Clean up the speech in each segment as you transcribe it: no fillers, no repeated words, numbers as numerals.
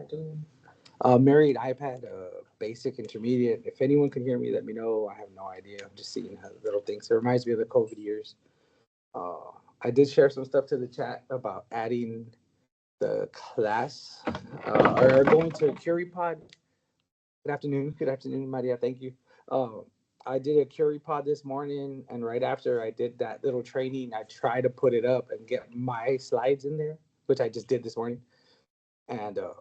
doing? Married iPad, basic, intermediate. If anyone can hear me, let me know. I have no idea. I'm just seeing little things. It reminds me of the COVID years. Uh, I did share some stuff to the chat about adding the class or going to CurryPod. Good afternoon. Good afternoon, Maria. Thank you. Um, I did a CurryPod this morning, and right after I did that little training, I tried to put it up and get my slides in there, which I just did this morning. And it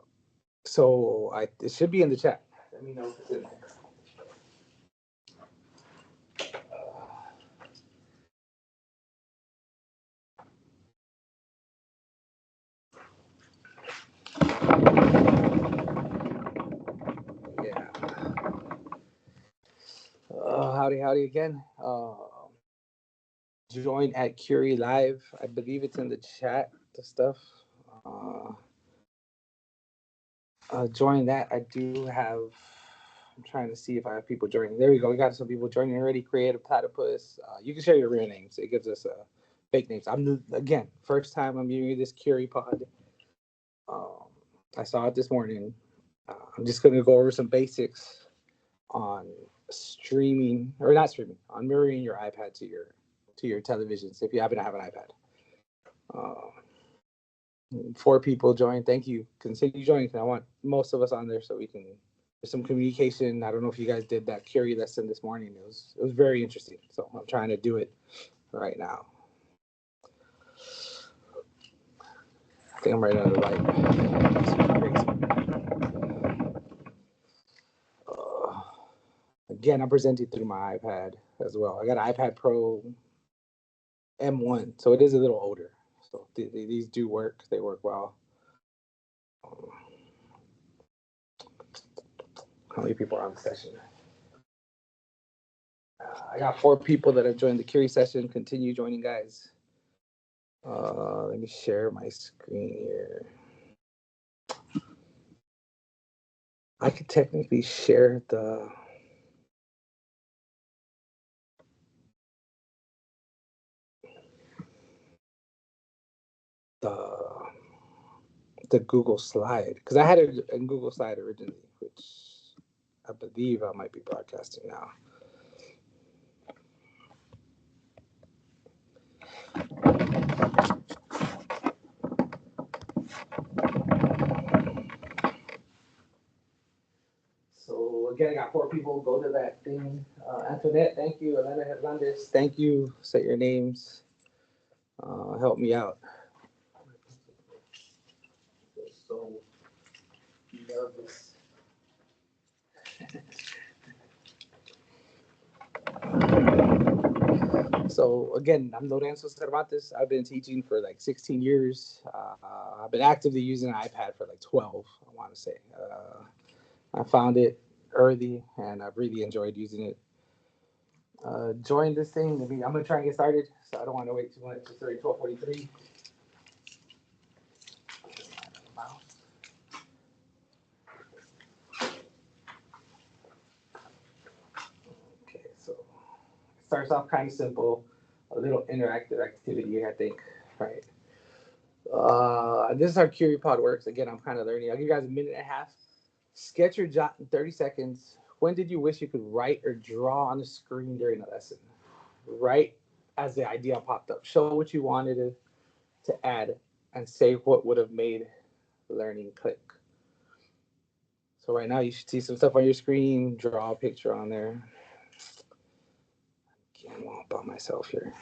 should be in the chat. Let me know if it's in there. Yeah. Howdy again. Join at Curie Live. I believe it's in the chat. The stuff. Uh, Join that. I do have. I'm trying to see if I have people joining. There we go. We got some people joining already. Creative Platypus. You can share your real names. It gives us fake names. Again, first time I'm using this Curie Pod. Um, I saw it this morning. I'm just going to go over some basics on streaming or not streaming, on mirroring your iPad to your televisions if you happen to have an iPad. 4 people joined. Thank you. Continue joining. I want most of us on there so we can. There's some communication. I don't know if you guys did that Curie lesson this morning. It was very interesting. So I'm trying to do it right now. I think I'm right under the light. Again, I'm presenting through my iPad as well. I got an iPad Pro M1, so it is a little older. So these do work. They work well. How many people are on the session? I got 4 people that have joined the Curie session. Continue joining, guys. Let me share my screen here. I could technically share the Google slide because I had a Google slide originally, which I believe I might be broadcasting now. So again, I got 4 people. Go to that thing. Antoinette, thank you. Elena Hernandez, thank you. Say your names. Help me out. So nervous. So again, I'm Lorenzo Cervantes. I've been teaching for like 16 years. I've been actively using an iPad for like 12, I want to say. I found it early, and I've really enjoyed using it. Join this thing. I'm going to try and get started, so I don't want to wait too much. It's already 12:43. Okay, so it starts off kind of simple. A little interactive activity, I think, right? This is how CurryPod works. Again, I'm kind of learning. I'll give you guys a minute and a half. Sketch or jot in 30 seconds. When did you wish you could write or draw on the screen during a lesson? Write as the idea popped up. Show what you wanted to add and say what would have made learning click. So right now you should see some stuff on your screen. Draw a picture on there. I'm all by myself here.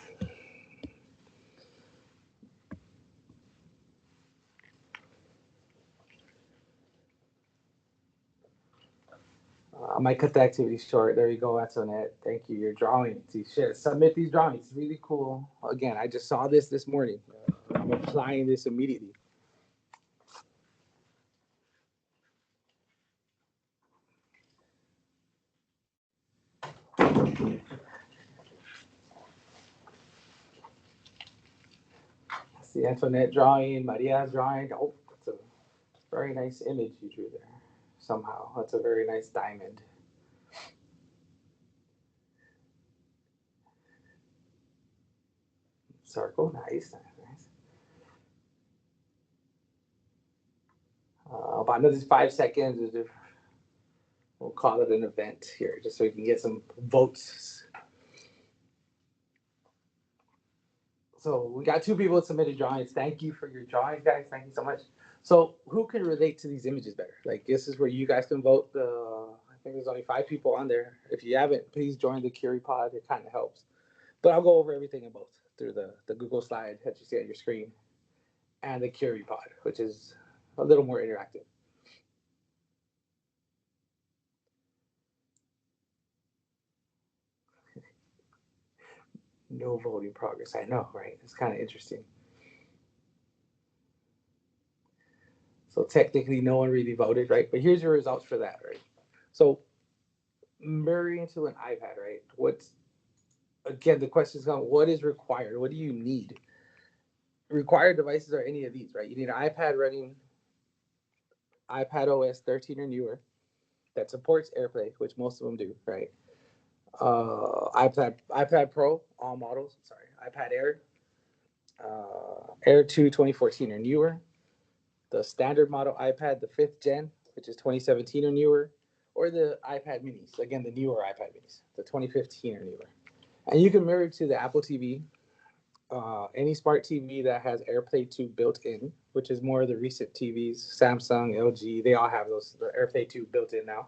I might cut the activity short. There you go, Antoinette. Thank you. You're drawing. See, shit. Submit these drawings. It's really cool. Again, I just saw this morning. I'm applying this immediately. See Antoinette drawing, Maria's drawing. Oh, that's a very nice image you drew there. Somehow, that's a very nice diamond. Circle, nice. About another 5 seconds. We'll call it an event here, just so we can get some votes. So we got 2 people that submitted drawings. Thank you for your drawings, guys. Thank you so much. So who can relate to these images better? Like, this is where you guys can vote. I think there's only 5 people on there. If you haven't, please join the Curie Pod. It kind of helps. But I'll go over everything in both through the Google slide that you see on your screen and the Curie Pod, which is a little more interactive. No voting progress. I know, right? It's kind of interesting. So technically, no one really voted, right? But here's your results for that, right? So mirroring to an iPad, right? Again, the question is going, what is required? What do you need? Required devices are any of these, right? You need an iPad running iPad OS 13 or newer that supports AirPlay, which most of them do, right? iPad Pro, all models, sorry, iPad Air, Air 2 2014 or newer, the standard model iPad, the 5th gen, which is 2017 or newer, or the iPad minis, again, the newer iPad minis, the 2015 or newer. And you can mirror to the Apple TV, any smart TV that has AirPlay 2 built in, which is more of the recent TVs, Samsung, LG, they all have those, the AirPlay 2 built in now.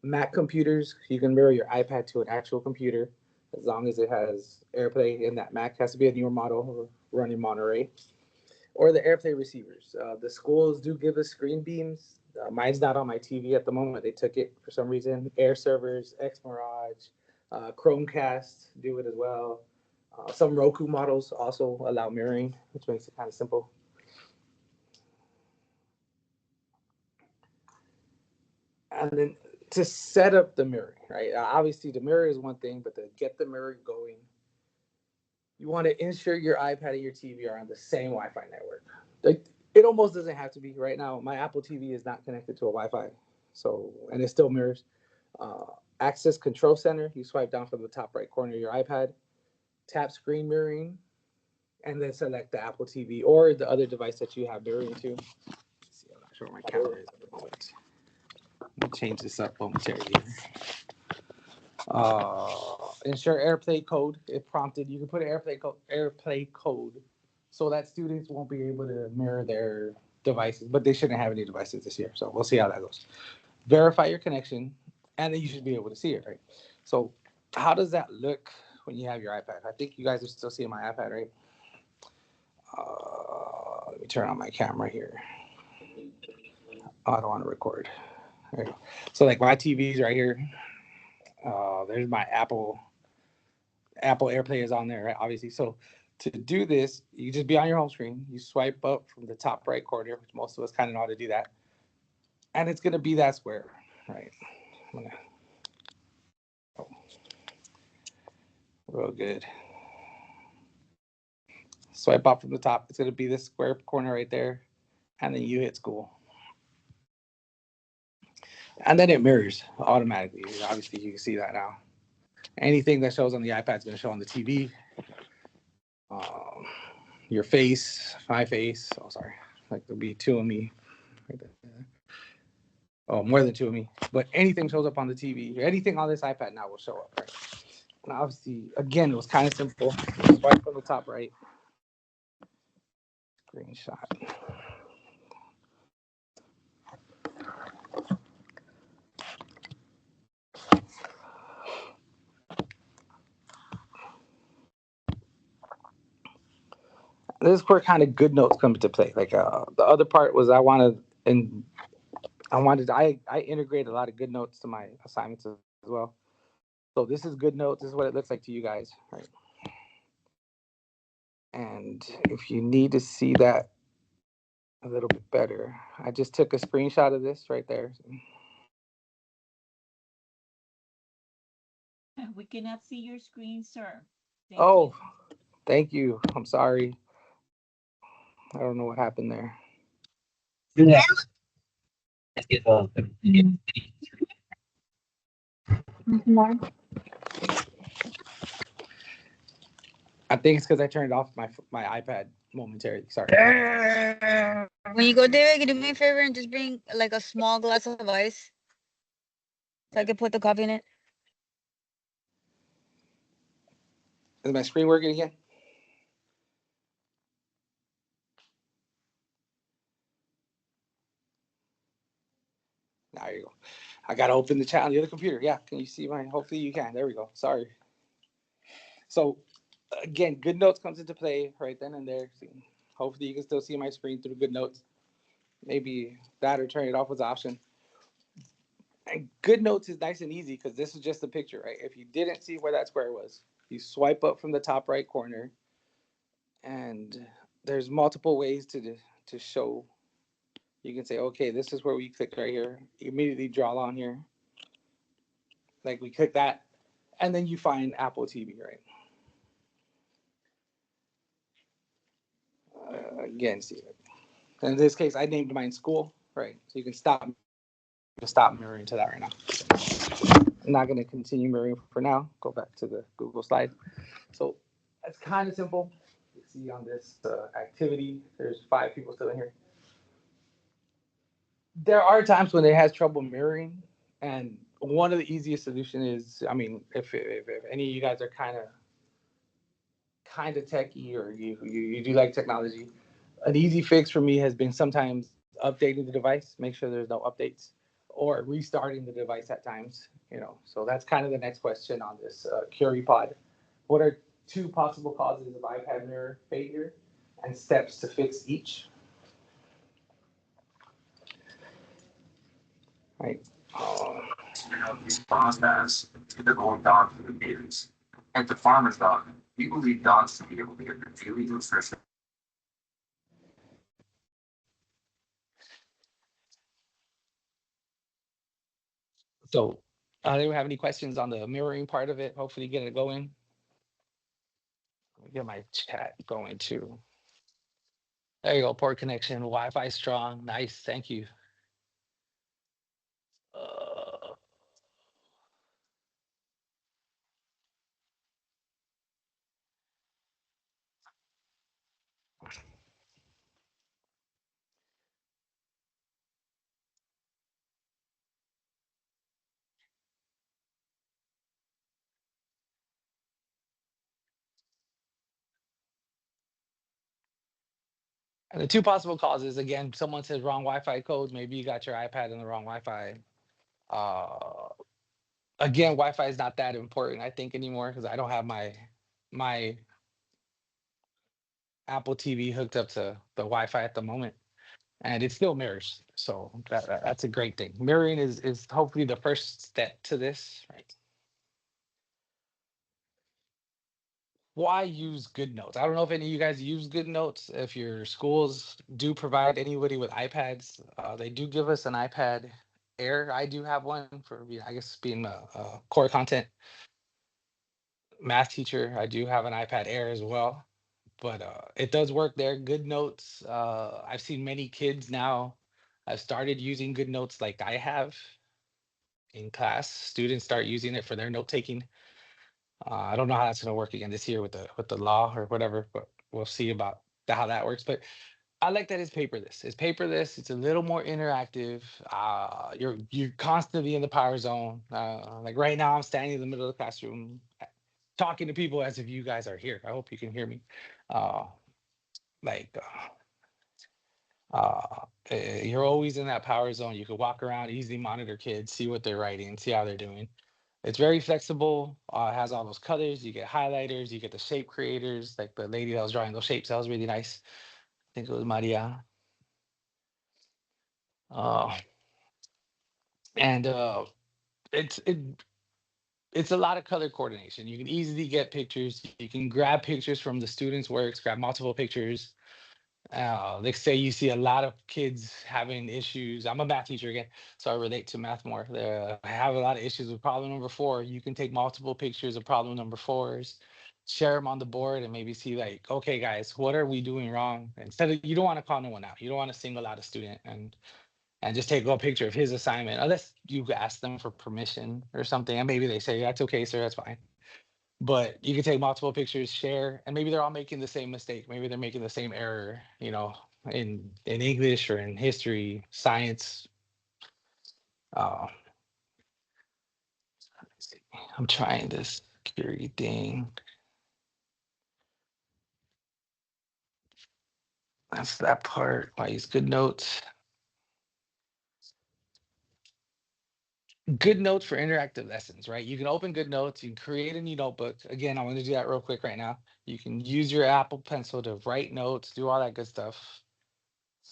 Mac computers, you can mirror your iPad to an actual computer as long as it has AirPlay in that Mac. It has to be a newer model running Monterey. Or the AirPlay receivers. The schools do give us screen beams. Mine's not on my TV at the moment. They took it for some reason. Air servers, X Mirage, Chromecast do it as well. Some Roku models also allow mirroring, which makes it kind of simple. And then to set up the mirroring, right? Obviously, the mirror is one thing, but to get the mirror going, you want to ensure your iPad and your TV are on the same Wi-Fi network. Like, it almost doesn't have to be. Right now, my Apple TV is not connected to a Wi-Fi, so, and it still mirrors. Uh, Access Control Center, you swipe down from the top right corner of your iPad, tap screen mirroring, and then select the Apple TV or the other device that you have mirroring to. Let's see, I'm not sure where my camera is at the moment. Let me change this up momentarily. Ensure AirPlay code. If prompted, you can put an AirPlay code so that students won't be able to mirror their devices, but they shouldn't have any devices this year. So we'll see how that goes. Verify your connection, and then you should be able to see it, right? So how does that look when you have your iPad? I think you guys are still seeing my iPad, right? Let me turn on my camera here. Oh, I don't want to record. There you go. So like my TV's right here. There's my Apple AirPlay is on there, right? Obviously. So to do this, you just be on your home screen. You swipe up from the top right corner, which most of us kind of know how to do that. And it's going to be that square, right? Real good. Swipe up from the top. It's going to be this square corner right there. And then you hit school. And then it mirrors automatically. Obviously, you can see that now. Anything that shows on the iPad is going to show on the TV. Your face, my face. Oh, sorry. Like there'll be 2 of me. Right there. Oh, more than 2 of me. But anything shows up on the TV. Anything on this iPad now will show up, right? And obviously, again, it was kind of simple. Swipe from the top right. Screenshot. This is where kind of Goodnotes come into play. Like the other part was I integrated a lot of Goodnotes to my assignments as well. So this is Goodnotes. This is what it looks like to you guys, right? And if you need to see that a little bit better, I just took a screenshot of this right there. We cannot see your screen, sir. Thank you. I'm sorry. I don't know what happened there. Yeah. I think it's because I turned off my iPad momentarily. Sorry. When you go there, can you do me a favor and just bring like a small glass of ice so I can put the coffee in it? Is my screen working again? There you go. I gotta open the chat on the other computer. Yeah, can you see mine? Hopefully you can. There we go. Sorry. So again, Goodnotes comes into play right then and there. Hopefully you can still see my screen through Goodnotes. Maybe that or turn it off was an option. And Goodnotes is nice and easy because this is just a picture, right? If you didn't see where that square was, you swipe up from the top right corner, and there's multiple ways to show. You can say, okay, this is where we click right here. You immediately draw on here, like we click that, and then you find Apple TV, right? Again, see, in this case, I named mine school, right? So you can stop mirroring to that right now. I'm not going to continue mirroring for now. Go back to the Google slide. So it's kind of simple. You see on this activity, there's 5 people still in here. There are times when it has trouble mirroring, and one of the easiest solution is, I mean, if any of you guys are kind of techie, or you do like technology, an easy fix for me has been sometimes updating the device, make sure there's no updates, or restarting the device at times. So that's kind of the next question on this Curie pod. What are 2 possible causes of iPad mirror failure, and steps to fix each? Right. These farms as typical dog food is. At the farmer's dog, we believe dogs to be able to get the daily nutrition. So, anyone have any questions on the mirroring part of it? Hopefully, get it going. Let me get my chat going too. There you go. Port connection, Wi-Fi strong. Nice. Thank you. Uh, and the 2 possible causes, again, someone says wrong Wi-Fi code. Maybe you got your iPad in the wrong Wi-Fi. Uh, Again, Wi-Fi is not that important, I think, anymore, because I don't have my Apple TV hooked up to the Wi-Fi at the moment, and it still mirrors. So that's a great thing. Mirroring is hopefully the first step to this, right? Why use Goodnotes? I don't know if any of you guys use Goodnotes. If your schools do provide anybody with iPads, they do give us an iPad Air. I do have one for, I guess, being a core content math teacher. I do have an iPad Air as well, but it does work there. Goodnotes. I've seen many kids now have started using Goodnotes like I have in class. Students start using it for their note taking. I don't know how that's going to work again this year with the law or whatever, but we'll see about how that works. But I like that it's paperless. It's paperless. It's a little more interactive. You're constantly in the power zone. Like right now, I'm standing in the middle of the classroom, talking to people as if you guys are here. I hope you can hear me. Uh, like you're always in that power zone. You can walk around, easily monitor kids, see what they're writing, see how they're doing. It's very flexible. Has all those colors. You get highlighters. You get the shape creators, like the lady that was drawing those shapes. That was really nice. I think it was Maria. Uh, and it's it it's a lot of color coordination. You can easily get pictures. You can grab pictures from the students' works, grab multiple pictures. They say you see a lot of kids having issues. I'm a math teacher again, so I relate to math more. I have a lot of issues with problem number 4. You can take multiple pictures of problem number 4s, share them on the board, and maybe see like, okay, guys, what are we doing wrong? Instead of, you don't want to call no one out. You don't want to single out a student and just take a picture of his assignment, unless you ask them for permission or something, and maybe they say that's okay, sir, that's fine. but you can take multiple pictures, share, and maybe they're all making the same mistake. Maybe they're making the same error, you know, in English or in history, science. Uh, let's see. I'm trying this security thing. That's that part. I use Goodnotes. Goodnotes for interactive lessons, right? You can open Goodnotes, you can create a new notebook. Again, I'm going to do that real quick right now. You can use your Apple Pencil to write notes, do all that good stuff,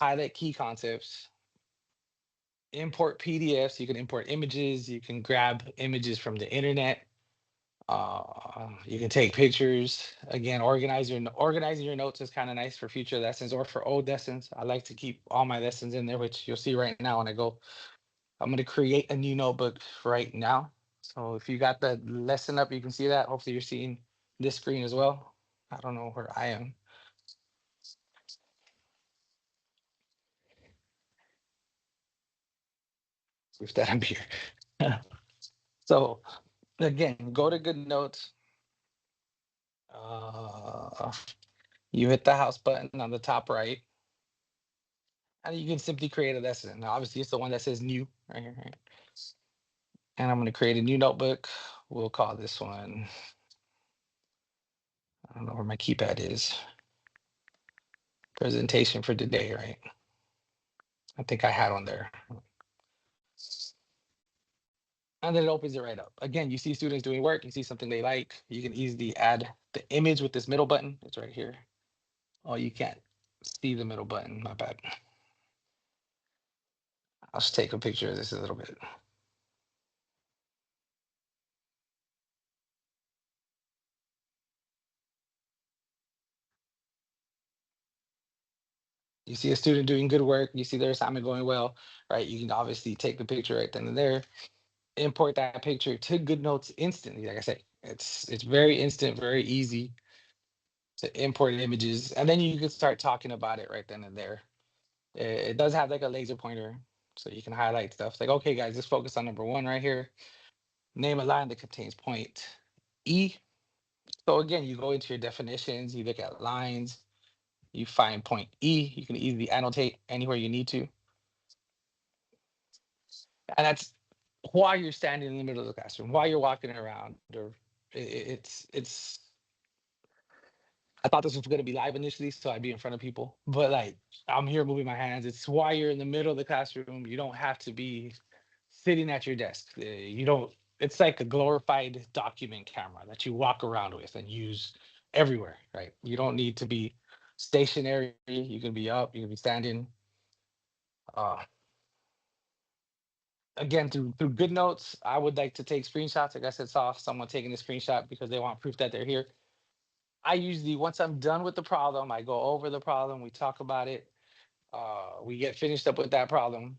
highlight key concepts, import PDFs. You can import images. You can grab images from the internet. You can take pictures. Again, organizing your notes is kind of nice for future lessons or for old lessons. I like to keep all my lessons in there, which you'll see right now when I go. I'm going to create a new notebook right now. So if you got the lesson up, you can see that. Hopefully you're seeing this screen as well. I don't know where I am. If that I'm here. So again, go to Goodnotes. You hit the house button on the top right, and you can simply create a lesson. Now, obviously, it's the one that says new right here. Right? And I'm going to create a new notebook. We'll call this one, I don't know where my keypad is. Presentation for today, right? I think I had on there. And then it opens it right up. Again, you see students doing work, you see something they like, you can easily add the image with this middle button. It's right here. Oh, you can't see the middle button, my bad. I'll just take a picture of this a little bit. You see a student doing good work, you see their assignment going well, right? You can obviously take the picture right then and there, import that picture to Goodnotes instantly. Like I said, it's very instant, very easy to import images, and then you can start talking about it right then and there. It does have like a laser pointer, so you can highlight stuff. Like, okay, guys, let's focus on number one right here. Name a line that contains point E. So again, you go into your definitions, you look at lines, you find point E. You can easily annotate anywhere you need to. And that's while you're standing in the middle of the classroom, while you're walking around, or it's. I thought this was going to be live initially, so I'd be in front of people. But like, I'm here moving my hands. It's while you're in the middle of the classroom. You don't have to be sitting at your desk. You don't. It's like a glorified document camera that you walk around with and use everywhere, right? You don't need to be stationary. You can be up. You can be standing. Uh, Again, through Goodnotes, I would like to take screenshots. Like I said, saw someone taking a screenshot because they want proof that they're here. I usually, once I'm done with the problem, I go over the problem, we talk about it, we get finished up with that problem.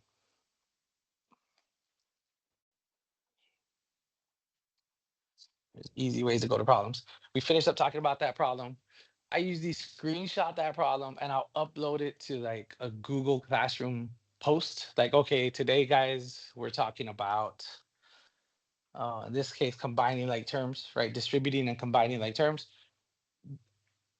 There's easy ways to go to problems. We finish up talking about that problem. I usually screenshot that problem and I'll upload it to like a Google Classroom post. Like, okay, today, guys, we're talking about, in this case, combining like terms, right? Distributing and combining like terms.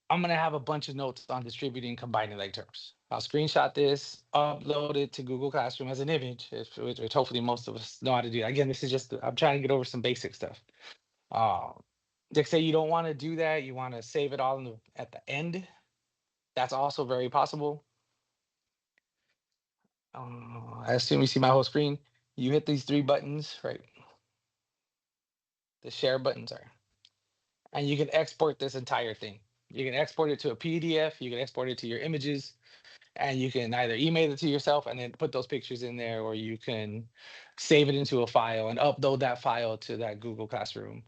I'm gonna have a bunch of notes on distributing and combining like terms. I'll screenshot this, upload it to Google Classroom as an image, which hopefully most of us know how to do. Again, this is just, I'm trying to get over some basic stuff. Like say you don't want to do that, you want to save it all at the end. That's also very possible. I assume you see my whole screen. You hit these three buttons, right? The share buttons are, and you can export this entire thing. You can export it to a PDF. You can export it to your images, and you can either email it to yourself and then put those pictures in there, or you can save it into a file and upload that file to that Google Classroom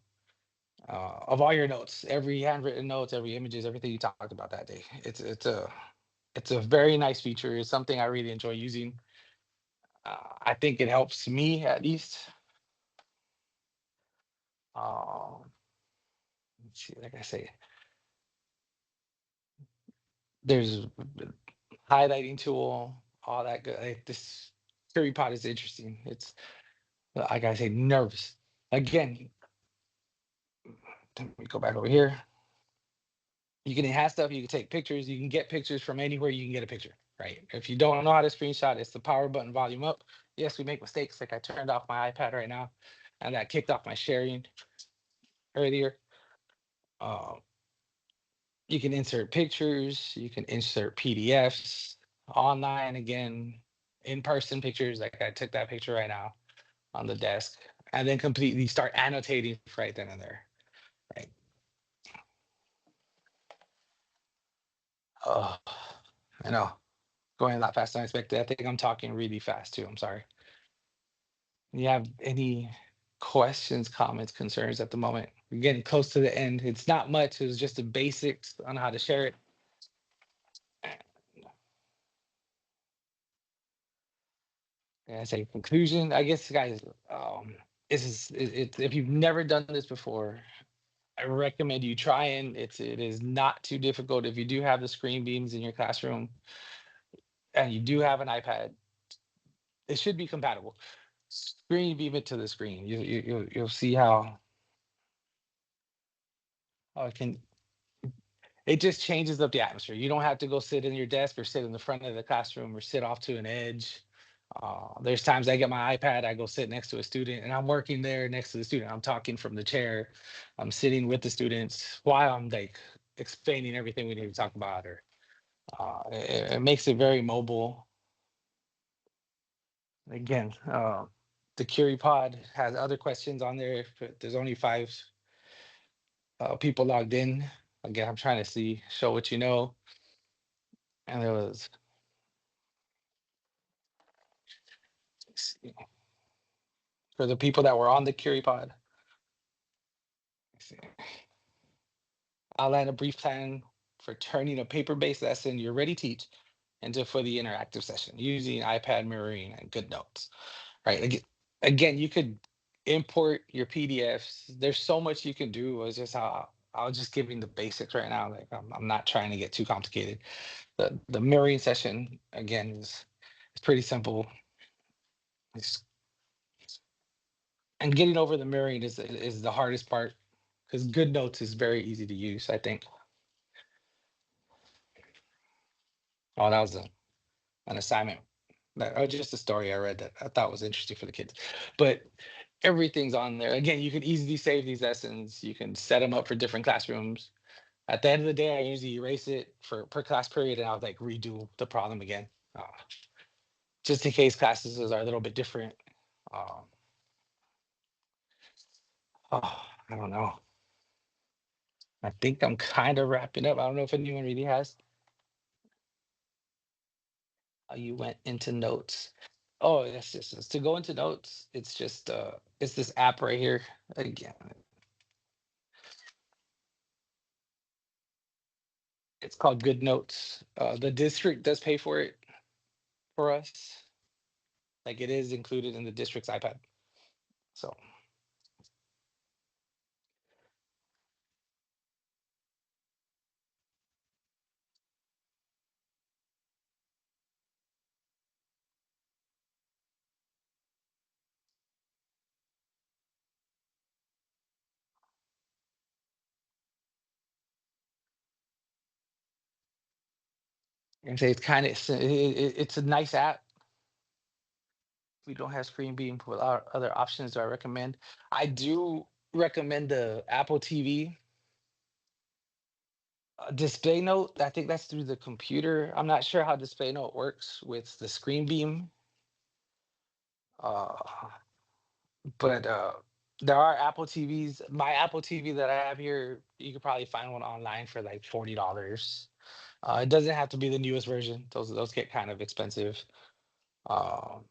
of all your notes, every handwritten notes, every images, everything you talked about that day. It's a very nice feature. It's something I really enjoy using. I think it helps me at least. Let's see, like I say, there's highlighting tool, all that good. This Query Pod is interesting. It's, like I say, nervous. Again, Let me go back over here. You can enhance stuff. You can take pictures. You can get pictures from anywhere you can get a picture, right? If you don't know how to screenshot, it's the power button, volume up. Yes, we make mistakes. Like I turned off my iPad right now, and that kicked off my sharing earlier. Um, you can insert pictures. You can insert PDFs online again, in-person pictures. Like I took that picture right now on the desk, and then completely start annotating right then and there, right? Oh, I know. Going a lot faster than I expected. I think I'm talking really fast too. I'm sorry. You have any questions, comments, concerns at the moment? We're getting close to the end. It's not much. It was just the basics on how to share it. As a conclusion, I guess, guys, this is if you've never done this before, I recommend you try and it is not too difficult. If you do have the screen beams in your classroom and you do have an iPad, it should be compatible. Screen beam it to the screen. You'll see how it can. It just changes up the atmosphere. You don't have to go sit in your desk or sit in the front of the classroom or sit off to an edge. There's times I get my iPad, I go sit next to a student, and I'm working there next to the student. I'm talking from the chair. I'm sitting with the students while I'm like explaining everything we need to talk about. Or it makes it very mobile. Again, the Curie Pod has other questions on there. But there's only 5 people logged in. Again, I'm trying to show what you know. And there was, let's see, for the people that were on the Curie Pod, let's see, outline a brief plan for turning a paper-based lesson you already teach into fully interactive session using iPad mirroring and Goodnotes. Right. Again, you could import your PDFs. There's so much you can do. It's just how I was just giving the basics right now. Like I'm not trying to get too complicated. The mirroring session again is it's pretty simple. It's, and getting over the mirroring is the hardest part because Goodnotes is very easy to use, I think. Oh, that was an assignment. Just a story I read that I thought was interesting for the kids. But everything's on there. Again, you can easily save these lessons. You can set them up for different classrooms. At the end of the day, I usually erase it for per class period and I'll like redo the problem again. Uh, just in case classes are a little bit different. Um, oh, I don't know. I think I'm kind of wrapping up. I don't know if anyone really has. You went into notes. Oh, yes, yes, yes. To go into notes, it's this app right here. Again, it's called Goodnotes. The district does pay for it for us. Like it is included in the district's iPad. So and say it's kind of it's a nice app. We don't have Screen Beam with our other options. Do I recommend? I do recommend the Apple TV Display Note. I think that's through the computer. I'm not sure how Display Note works with the Screen Beam, uh, but there are Apple TVs. My Apple TV that I have here, you could probably find one online for like $40. It doesn't have to be the newest version. Those get kind of expensive. Um,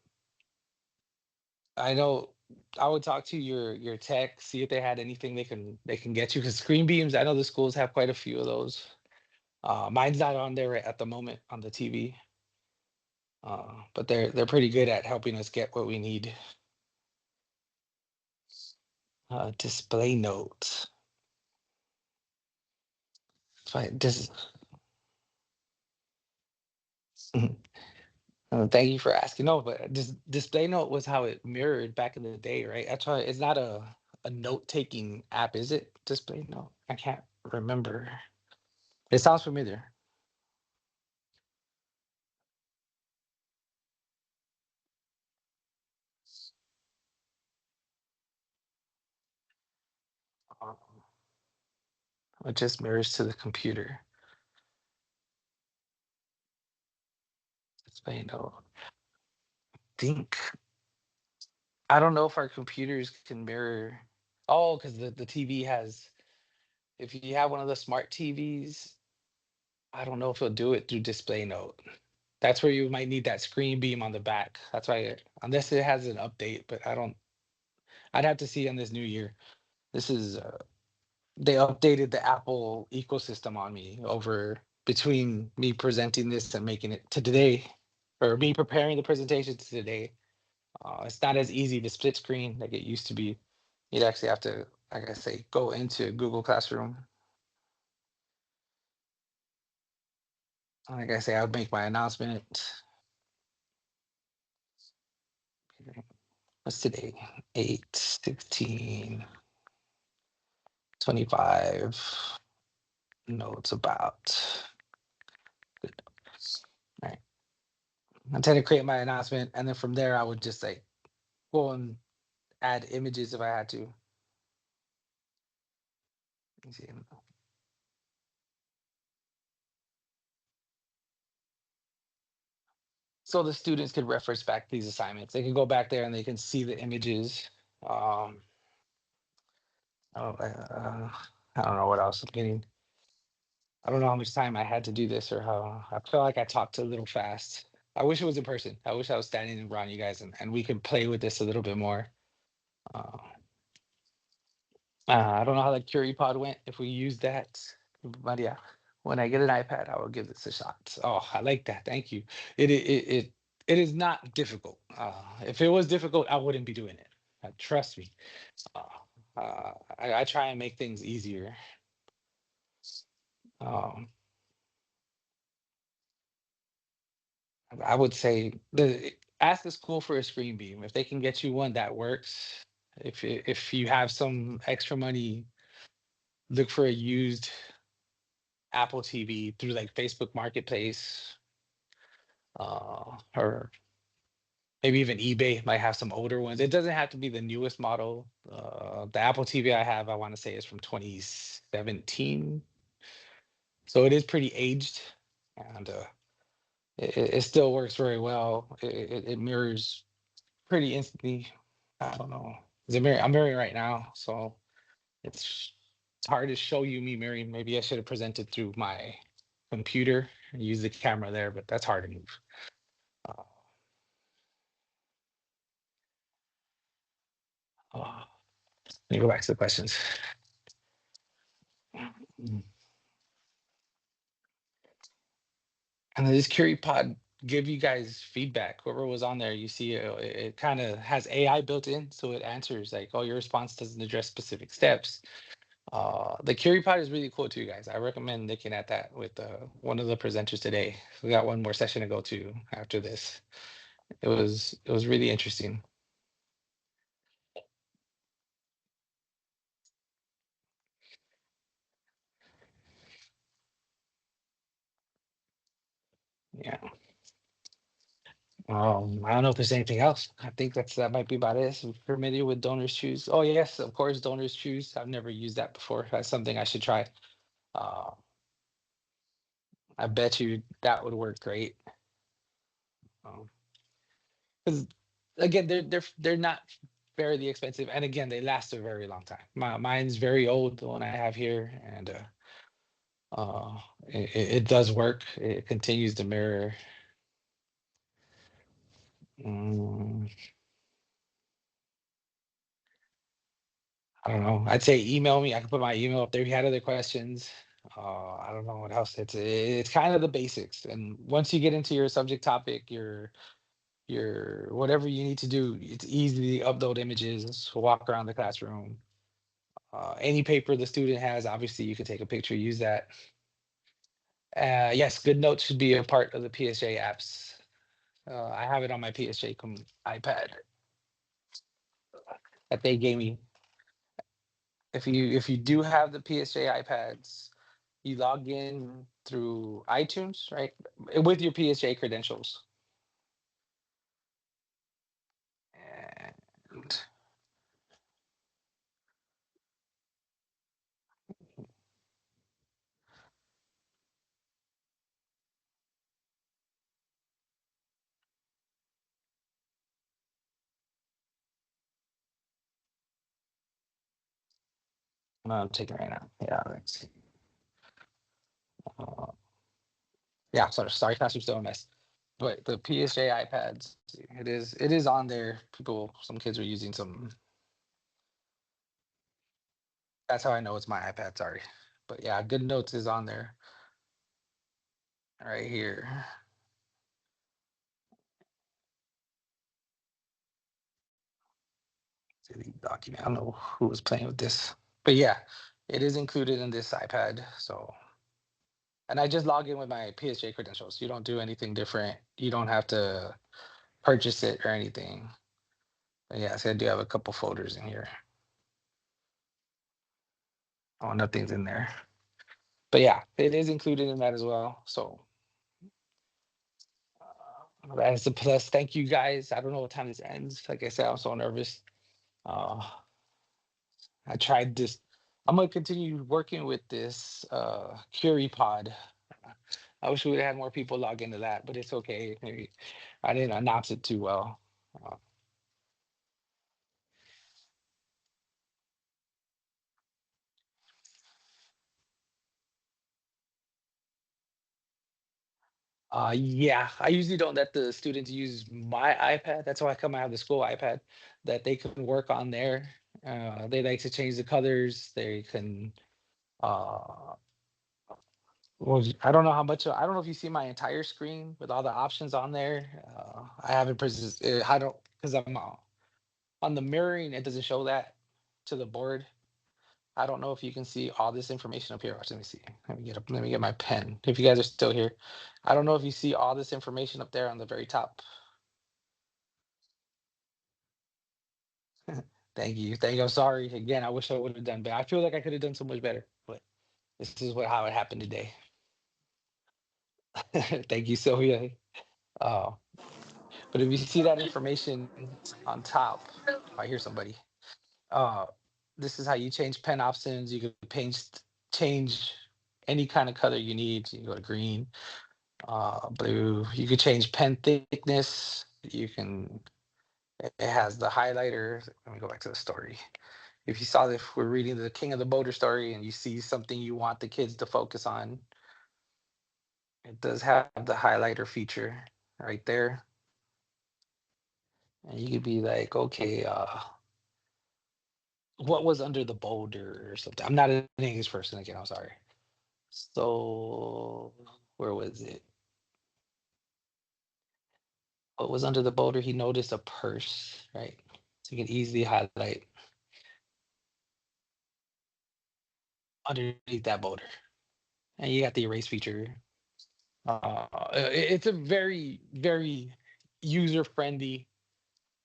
I know I would talk to your tech, see if they had anything they can get you. Because screen beams, I know the schools have quite a few of those. Mine's not on there at the moment on the TV, but they're pretty good at helping us get what we need. Display notes. Fine. Thank you for asking. No, but display note was how it mirrored back in the day, right? That's why it's not a note-taking app. Is it Display Note? I can't remember. It sounds familiar. Um, it just mirrors to the computer. Display Note. Think. I don't know if our computers can mirror. Oh, because the TV has. If you have one of the smart TVs, I don't know if it'll do it through Display Note. That's where you might need that screen beam on the back. That's why, unless it has an update, but I don't. I'd have to see on this new year. This is they updated the Apple ecosystem on me over between me presenting this and making it to today, or me preparing the presentation to today. It's not as easy to split screen like it used to be. You'd actually have to, like I say, go into Google Classroom. Like I say, I would make my announcement. What's today? 8/16/25. Notes about. Good. All right. I tend to create my announcement, and then from there, I would just like go and add images if I had to. Let me see. So the students could reference back these assignments. They can go back there and they can see the images. Um, oh, I don't know what else I'm getting. I don't know how much time I had to do this or how I feel like I talked a little fast. I wish it was in person. I wish I was standing around you guys and we could play with this a little bit more. Uh, I don't know how the Curie Pod went if we used that, but yeah, when I get an iPad, I will give this a shot. Oh, I like that. Thank you. It is not difficult. If it was difficult, I wouldn't be doing it. Trust me. I try and make things easier. Um, I would say ask the school for a screen beam if they can get you one that works. If you have some extra money, look for a used Apple TV through like Facebook Marketplace, or maybe even eBay might have some older ones. It doesn't have to be the newest model. The Apple TV I have, I want to say, is from 2017, so it is pretty aged, and it still works very well. It mirrors pretty instantly. I don't know. Is it mirror? I'm mirroring right now, so it's hard to show you me mirroring. Maybe I should have presented through my computer and use the camera there, but that's hard to move. Uh, uh, let me go back to the questions. Mm. And then this Curie Pod give you guys feedback. Whoever was on there, you see it kind of has AI built in, so it answers like, oh, your response doesn't address specific steps. The Curie Pod is really cool too, guys. I recommend looking at that with one of the presenters today. We got one more session to go to after this. It was really interesting. Yeah. I don't know if there's anything else. I think that might be about it. So familiar with donors choose. Oh yes, of course, donors choose. I've never used that before. That's something I should try. Uh, I bet you that would work great. Because again, they're not fairly expensive, and again, they last a very long time. Mine's very old, the one I have here, and it does work. It continues to mirror. Mm, I don't know. I'd say email me. I can put my email up there if you had other questions. I don't know what else. It's kind of the basics, and once you get into your subject topic, your whatever you need to do, it's easy to upload images, walk around the classroom. Any paper the student has, obviously, you can take a picture, use that. Yes, Goodnotes should be a part of the PSJ apps. I have it on my PSJ iPad that they gave me. if you do have the PSJ iPads, you log in through iTunes, right? With your PSJ credentials. And I'm taking it right now. Yeah, let's see. Uh, yeah, sorry, Pastor, still a mess. But the PSJ iPads, it is on there. Some kids are using some. That's how I know it's my iPad. Sorry, but yeah, Goodnotes is on there right here. Delete document. I don't know who was playing with this, but yeah, it is included in this iPad. So, and I just log in with my PSJ credentials. You don't do anything different. You don't have to purchase it or anything. But yeah, so I do have a couple folders in here. Oh, nothing's in there. But yeah, it is included in that as well. So that is a plus. Thank you guys. I don't know what time this ends. Like I said, I'm so nervous. Uh, I tried this. I'm gonna continue working with this Curie pod. I wish we would have had more people log into that, but it's okay. Maybe I didn't announce it too well. Uh, yeah, I usually don't let the students use my iPad. That's why I come out of the school iPad that they can work on there. They like to change the colors. They can. Uh, well, I don't know how much. I don't know if you see my entire screen with all the options on there. I haven't. I don't because I'm on the mirroring. It doesn't show that to the board. I don't know if you can see all this information up here. Watch, let me see. Let me get my pen. If you guys are still here, I don't know if you see all this information up there on the very top. Thank you. Thank you. I'm sorry. Again, I wish I would have done better. I feel like I could have done so much better, but this is how it happened today. Thank you, Sylvia. Uh, but if you see that information on top, I hear somebody. Uh, this is how you change pen options. You can change any kind of color you need. You can go to green, blue. You could change pen thickness. It has the highlighter. Let me go back to the story. If you saw this, we're reading the King of the Boulder story and you see something you want the kids to focus on, it does have the highlighter feature right there. And you could be like, okay, what was under the boulder or something? I'm not an English person again, I'm sorry. So where was it? What was under the boulder? He noticed a purse, right? So you can easily highlight underneath that boulder. And you got the erase feature. It's a very, very user-friendly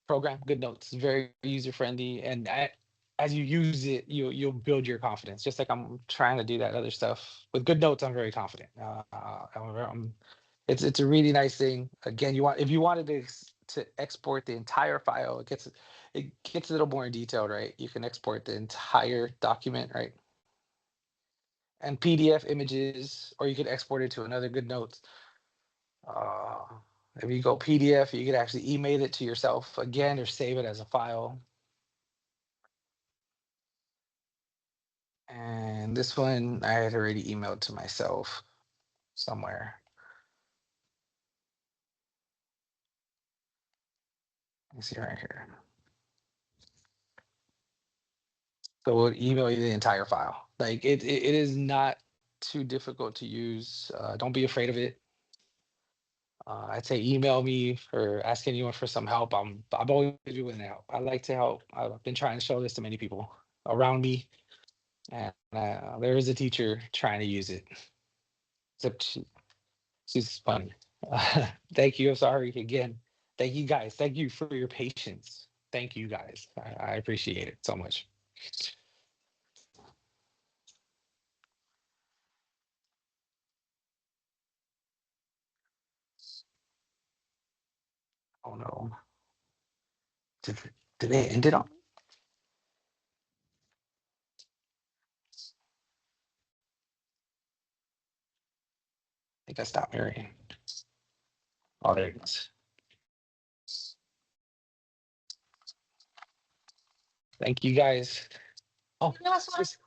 program. Goodnotes, very user-friendly, and as you use it, you'll build your confidence. Just like I'm trying to do that other stuff with Goodnotes, I'm very confident. It's a really nice thing. Again, if you wanted to export the entire file, it gets a little more detailed, right? You can export the entire document, right? And PDF images, or you could export it to another Goodnotes. Uh, if you go PDF, you could actually email it to yourself again or save it as a file. And this one I had already emailed to myself somewhere. Let me see right here. So we'll email you the entire file. Like it is not too difficult to use. Don't be afraid of it. I'd say email me or ask anyone for some help. I'm always willing to help. I like to help. I've been trying to show this to many people around me, and there is a teacher trying to use it. Except she's funny. Thank you. I'm sorry again. Thank you guys. Thank you for your patience. Thank you guys. I appreciate it so much. Oh no. Did, did they end it on? I think I stopped hearing. Oh, there it is. Thank you guys. Oh, pues,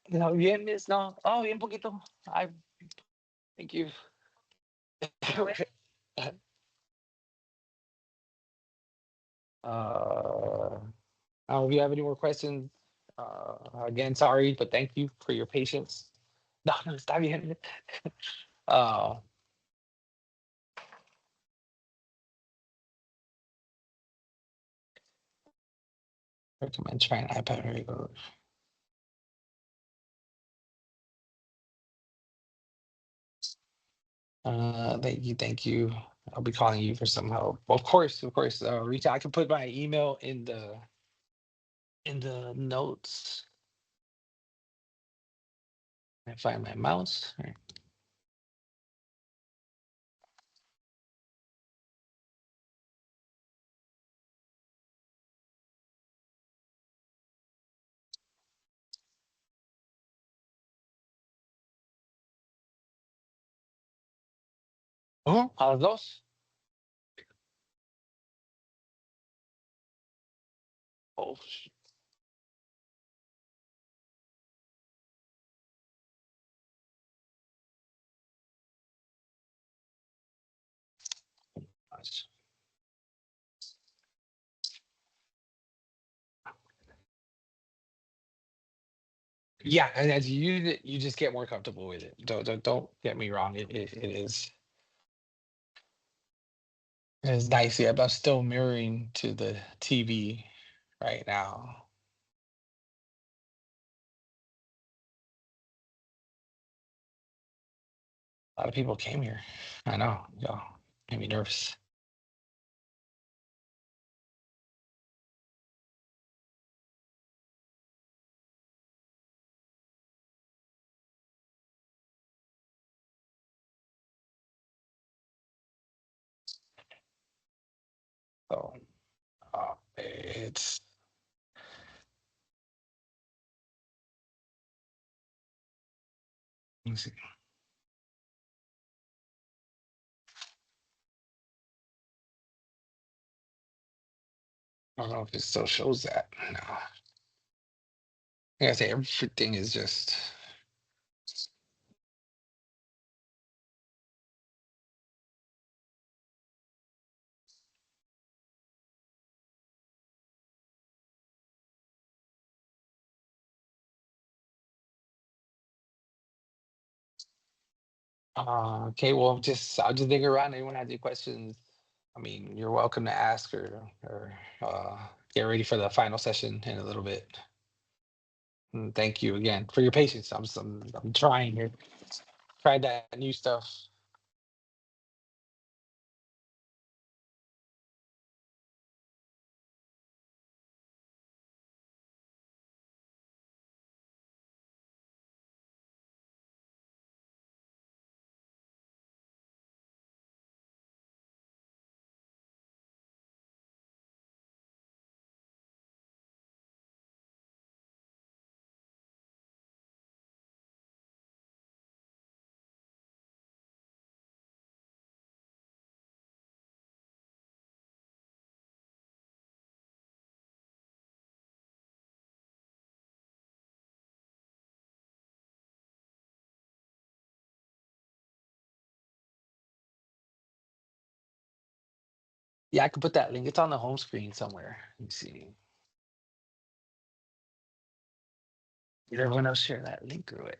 no, bien, miss, no. Oh, bien poquito. I thank you. If you have any more questions, again, sorry, but thank you for your patience. No, no, está bien. Uh, recommend trying iPad. Here you go. Thank you, thank you. I'll be calling you for some help. Of course, of course. Reach out. I can put my email in the notes. I find my mouse. All right. A las dos. Oh, gosh. Yeah, and as you use it, you just get more comfortable with it. Don't get me wrong. It is nice. Yeah, but I'm still mirroring to the TV right now. A lot of people came here. I know. Y'all made me nervous. So it's let me see. I don't know if it still shows that. No. Like I say, everything is just okay. Well, I'll just dig around. Anyone has any questions? I mean, you're welcome to ask or get ready for the final session in a little bit. And thank you again for your patience. I'm trying here. Tried that new stuff. Yeah, I could put that link. It's on the home screen somewhere. Let me see. Did everyone else share that link or what?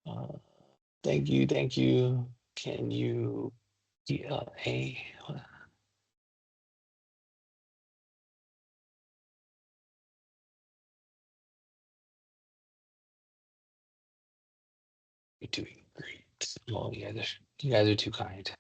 Uh, Thank you, thank you. Can you PLA? What are you doing great? Well, you guys are too kind.